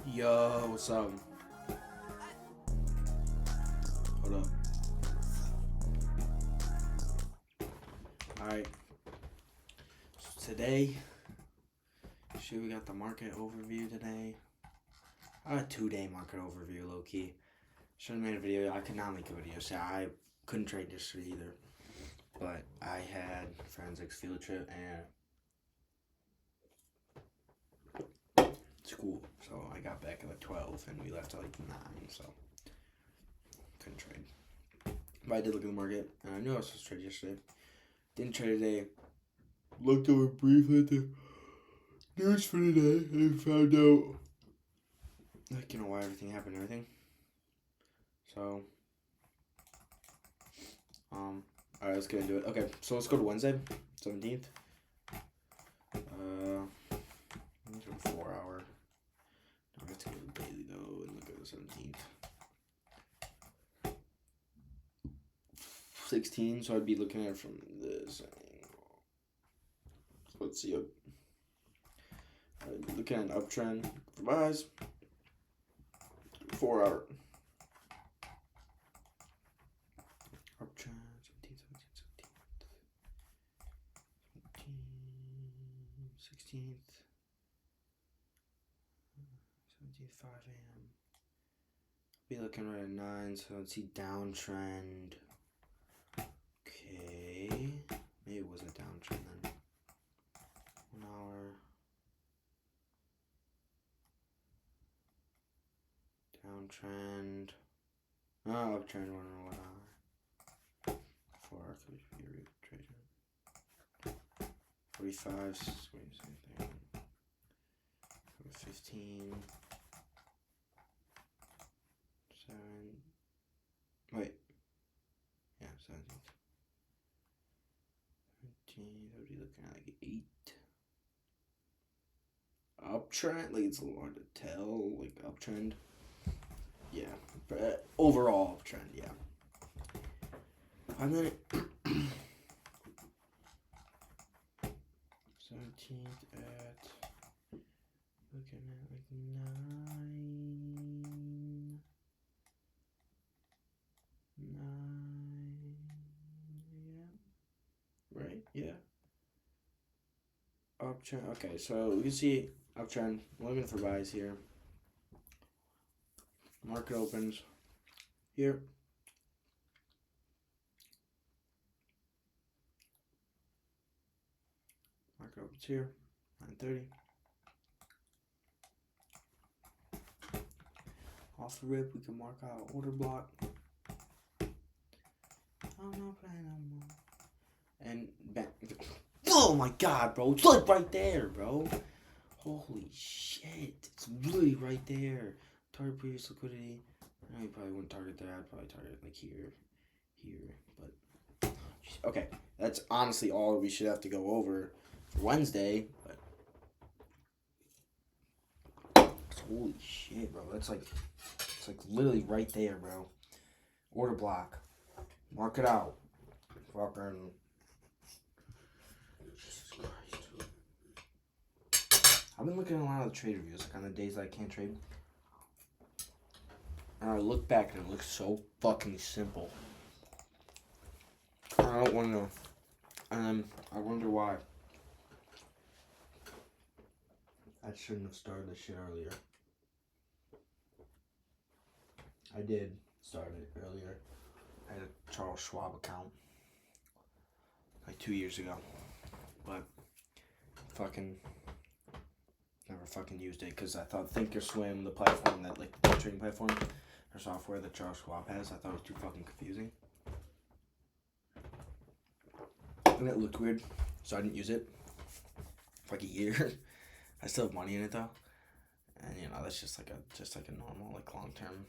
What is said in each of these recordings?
Yo, what's up? Hold up. Alright. So today, we got the market overview today. I had a 2-day market overview, low key. Should have made a video. I could not make a video, so I couldn't trade yesterday either. But I had forensics field trip and school. So I got back at like 12 and we left at like 9, so couldn't trade. But I did look at the market and I knew I was supposed to trade yesterday. Didn't trade today. Looked over briefly at the news for today and found out, like, you know, why everything happened and everything. So, alright, let's get into it. Okay, so let's go to Wednesday, 17th. Let's do a 4 hour. I have to go to the daily though and look at the 17th. 16, so I'd be looking at it from this angle. So let's see. I'd be looking at an uptrend for buys. 4 hour. Uptrend, 17th, 16th. 17th, 5 a.m. Be looking right at 9, so let's see downtrend. Okay, maybe it was a downtrend then. 1 hour. Downtrend. Uptrend 1 hour. 4 hour could be trading. 45, same thing. 15. 7. Wait. Yeah, 17th. 17. I would be looking at like 8. Uptrend? Like, it's a little hard to tell. Like, uptrend. Yeah. But overall uptrend, yeah. 5 minute. 17th at. Looking at like 9. 9. Yeah. Right? Yeah. Uptrend. Okay, so we can see uptrend. Looking for buys here. Market opens here. Market opens here. 9:30. Off the rip, we can mark out order block. I'm not playing no more. And back. Oh my god, bro. It's like right there, bro. Holy shit. It's really right there. Target previous liquidity. I know you probably wouldn't target that. I'd probably target like here. But okay. That's honestly all we should have to go over for Wednesday. But holy shit, bro. It's like literally right there, bro. Order block. Mark it out. Fucking. Jesus Christ. I've been looking at a lot of the trade reviews, like on the days that I can't trade. And I look back and it looks so fucking simple. I don't want to know. And I wonder why. I shouldn't have started this shit earlier. I did start it earlier. I had a Charles Schwab account like 2 years ago, but fucking never fucking used it because I thought Thinkorswim, the platform that like the trading platform or software that Charles Schwab has, I thought it was too fucking confusing, and it looked weird, so I didn't use it for like a year. I still have money in it though, and you know that's just like a normal like long term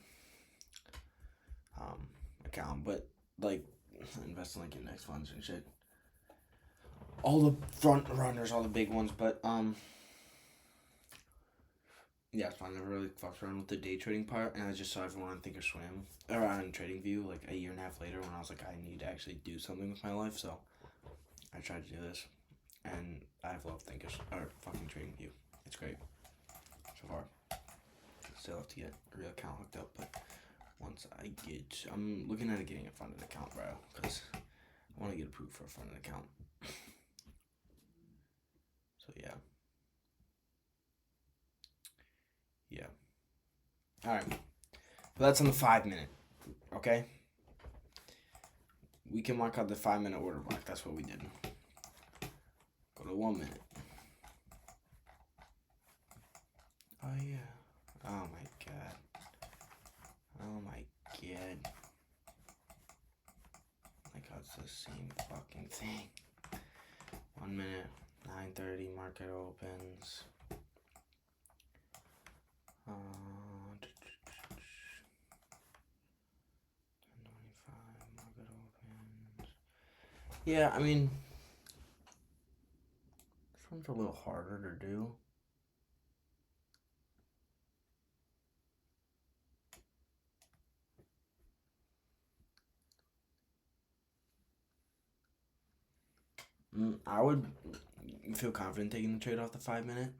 account, but like invest in like index funds and shit. All the front runners, all the big ones, but yeah, so I never really fucked around with the day trading part, and I just saw everyone on Thinkorswim or on TradingView like a year and a half later when I was like, I need to actually do something with my life, so I tried to do this, and I've loved fucking TradingView. It's great so far. still have to get a real account hooked up, but once I get, I'm looking at getting a funded account, bro, because I want to get approved for a funded account. So yeah. All right, but that's on the 5 minute. Okay. We can mark out the 5 minute order block. That's what we did. Go to 1 minute. Oh yeah. Oh my god. Oh my god. Like how it's the same fucking thing. 1 minute. 9:30. Market opens. 10:25. Market opens. Yeah, I mean, this one's a little harder to do. I would feel confident taking the trade off the 5 minute.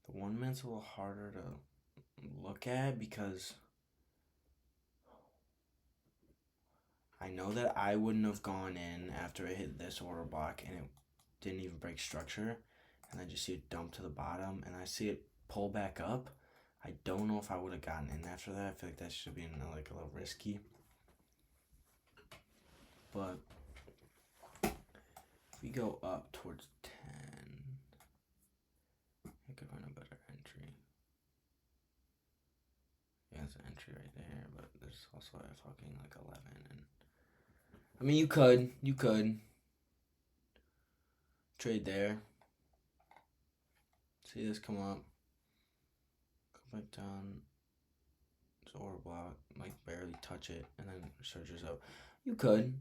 The 1 minute's a little harder to look at because I know that I wouldn't have gone in after it hit this order block and it didn't even break structure, and I just see it dump to the bottom and I see it pull back up. I don't know if I would have gotten in after that. I feel like that should be like a little risky. But if we go up towards 10, I could run a better entry. Yeah, there's an entry right there, but there's also a fucking like 11. And I mean, you could trade there. See this come up, go back down. It's order block, like barely touch it, and then surges up. You could.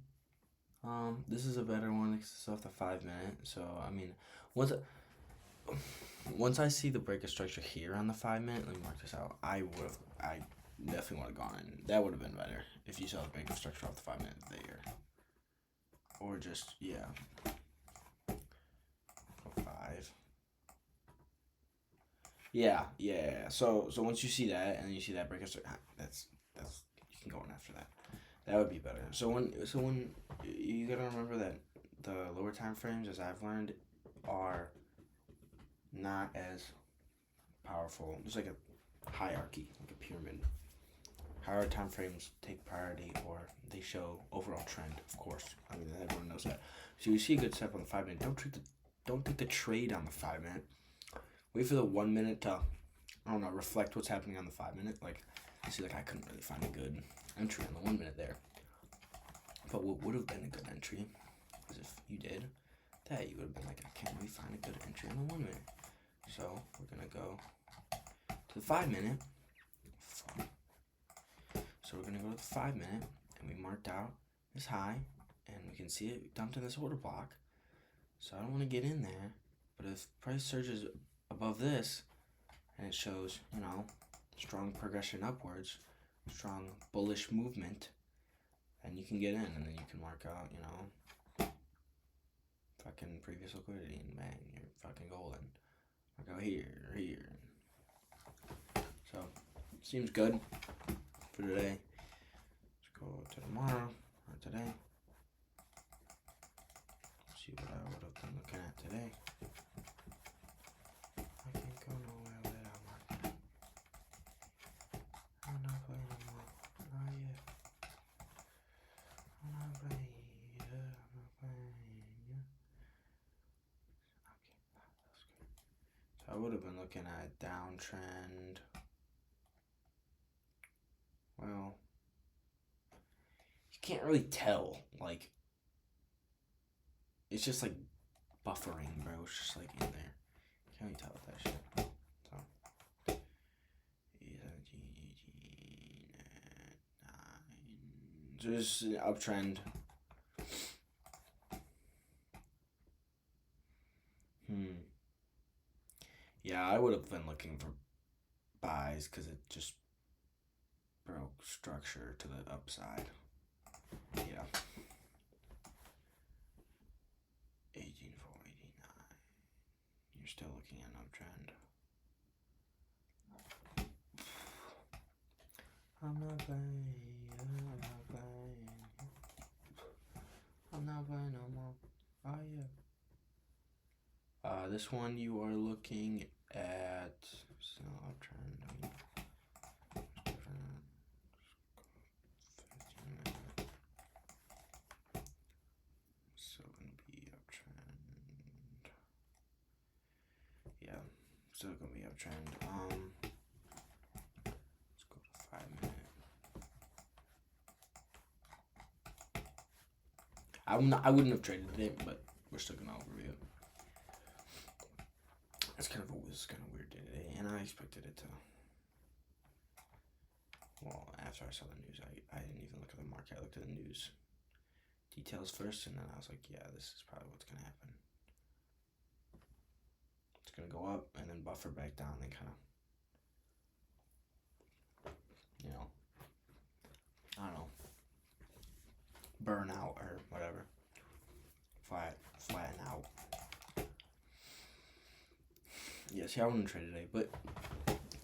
This is a better one because it's off the 5 minute. So I mean, once I see the break of structure here on the 5 minute, let me mark this out. I definitely would have gone in. That would have been better if you saw the break of structure off the 5 minute there, or just 5. Yeah. So once you see that and you see that break of structure, that's you can go in after that. That would be better. So when you gotta remember that the lower time frames, as I've learned, are not as powerful. There's like a hierarchy, like a pyramid. Higher time frames take priority, or they show overall trend. Of course, I mean everyone knows that. So you see a good setup on the 5 minute. Don't take the trade on the 5 minute. Wait for the 1 minute to, I don't know, reflect what's happening on the 5 minute. Like, see, like I couldn't really find a good entry on the 1 minute there. But what would have been a good entry is if you did that, you would have been like, I can't really find a good entry on the 1 minute. So we're gonna go to the 5 minute. So we're gonna go to the 5 minute, and we marked out this high, and we can see it dumped in this order block. So I don't want to get in there, but if price surges above this, and it shows, strong progression upwards, strong bullish movement, then you can get in, and then you can mark out, fucking previous liquidity, and bang, you're fucking golden. Mark out here. So, seems good for today. Let's go to tomorrow, or today. See what I would have been looking at today. I can't go nowhere without marking. I'm not playing anymore. Not yet. I'm not playing. Okay, that's good. So I would have been looking at downtrend. Well, you can't really tell. Like, it's just like buffering, bro. It's just like in there. Can't really tell with that shit. So, 17, 18, 9. So just an uptrend. Yeah, I would have been looking for buys because it just broke structure to the upside. Yeah. 18,489. still looking at an uptrend. I'm not playing no more. Oh yeah. This one you are looking at still uptrend. Still gonna be uptrend. Yeah, still gonna be uptrend. Let's go to 5 minute. I wouldn't have traded it, but we're still gonna overview it. It's kind of a weird day today, and I expected it to. Well, after I saw the news, I didn't even look at the market. I looked at the news details first, and then I was like, yeah, this is probably what's gonna happen. It's gonna go up and then buffer back down, and kind of, I don't know, burn out or whatever, flatten out. Yeah, see, I wouldn't trade today, but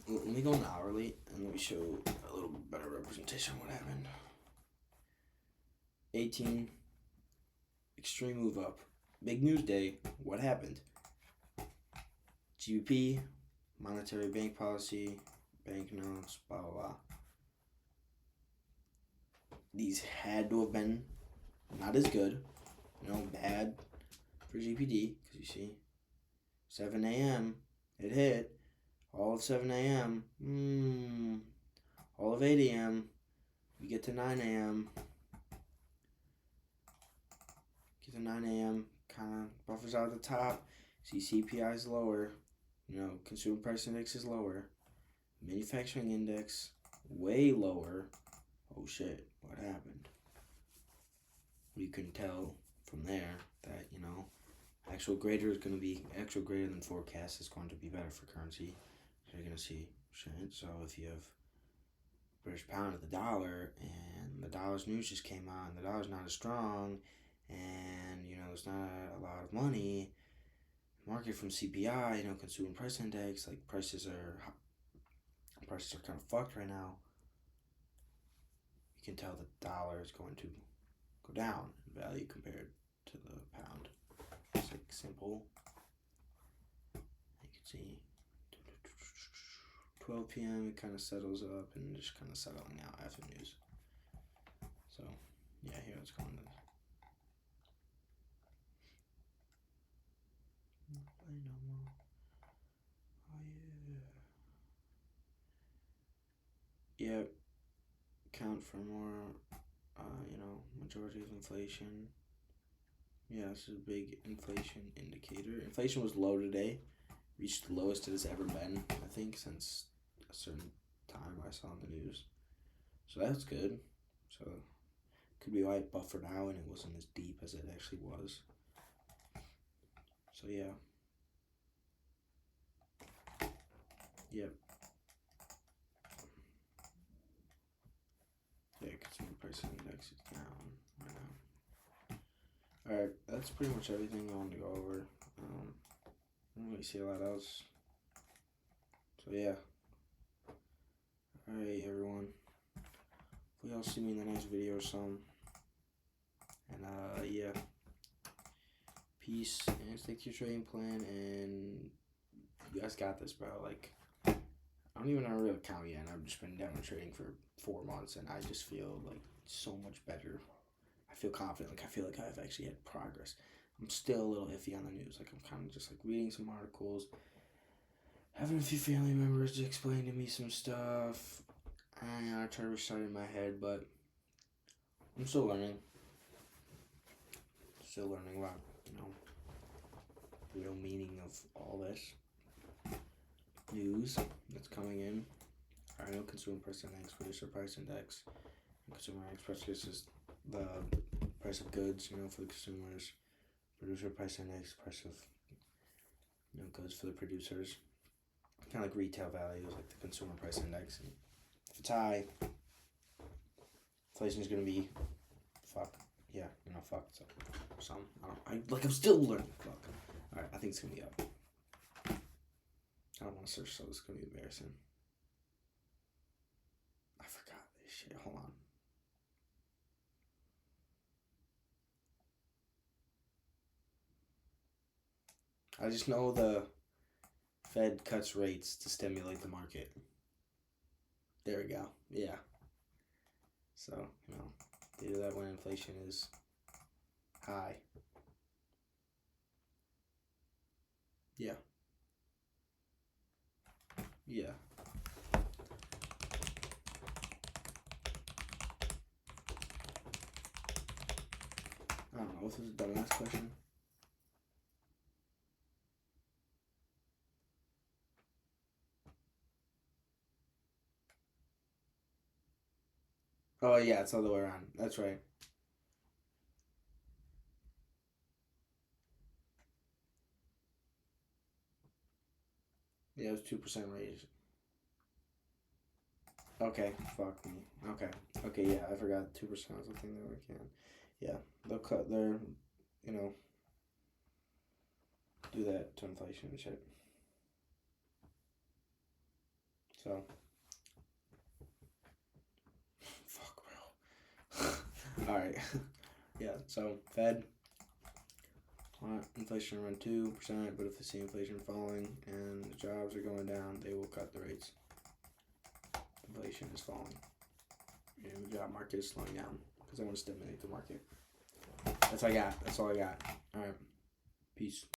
let me go on the hourly and let me show a little better representation of what happened. 18, extreme move up, big news day. What happened? GBP, monetary bank policy, bank notes, blah blah blah. These had to have been not as good, bad for GPD, because you see 7 a.m. it hit, all of 7 a.m. All of 8 a.m. We get to 9 a.m. Get to 9 a.m. kind of buffers out at the top. See CPI is lower. Consumer price index is lower. Manufacturing index way lower. Oh shit, what happened? You can tell from there that, actual greater than forecast is going to be better for currency. So you're going to see shit. So if you have British pound at the dollar and the dollar's news just came out and the dollar's not as strong and, there's not a lot of money, market from CPI, consumer price index, like prices are kind of fucked right now. You can tell the dollar is going to go down in value compared to the pound. It's like simple. You can see 12 p.m. it kind of settles up and just kind of settling out after news. So yeah, here it's going to. Play no more. Oh yeah. Yep. Count for more. Majority of inflation. Yeah, this is a big inflation indicator. Inflation was low today. Reached the lowest it has ever been, I think, since a certain time I saw on the news. So that's good. So could be why it buffered out and it wasn't as deep as it actually was. So yeah. Yep. Yeah, consumer price index is down right now. Alright, that's pretty much everything I wanted to go over. I don't really see a lot else. So yeah. Alright, everyone. Hopefully y'all see me in the next video or some. And yeah. Peace and stick to your trading plan, and you guys got this, bro. Like, I don't even have a real account yet, and I've just been demonstrating for 4 months, and I just feel like so much better. I feel confident. Like, I feel like I've actually had progress. I'm still a little iffy on the news. Like, I'm kind of just like reading some articles, having a few family members explain to me some stuff. I try to recite it in my head, but I'm still learning. Still learning about, the real meaning of all this news that's coming in. I know consumer price index, producer price index, and consumer price index is the price of goods, for the consumers. Producer price index, price of goods for the producers. Kind of like retail values, like the consumer price index. And if it's high, inflation is gonna be fuck. Yeah, fuck. So I'm still learning. Fuck. Alright, I think it's gonna be up. I don't want to search, so it's going to be embarrassing. I forgot this shit. Hold on. I just know the Fed cuts rates to stimulate the market. There we go. Yeah. So, they do that when inflation is high. Yeah. Yeah. I don't know. This is a dumbass question. Oh, yeah. It's the other way around. That's right. Yeah, it was 2% raise. Okay, fuck me. Okay, yeah, I forgot 2% was the thing that we can. Yeah, they'll cut their, do that to inflation and shit. So, fuck, bro. All right. Yeah. So Fed inflation around 2%, but if they see inflation falling and the jobs are going down, they will cut the rates. Inflation is falling, and the job market is slowing down because I want to stimulate the market. That's all I got. All right. Peace.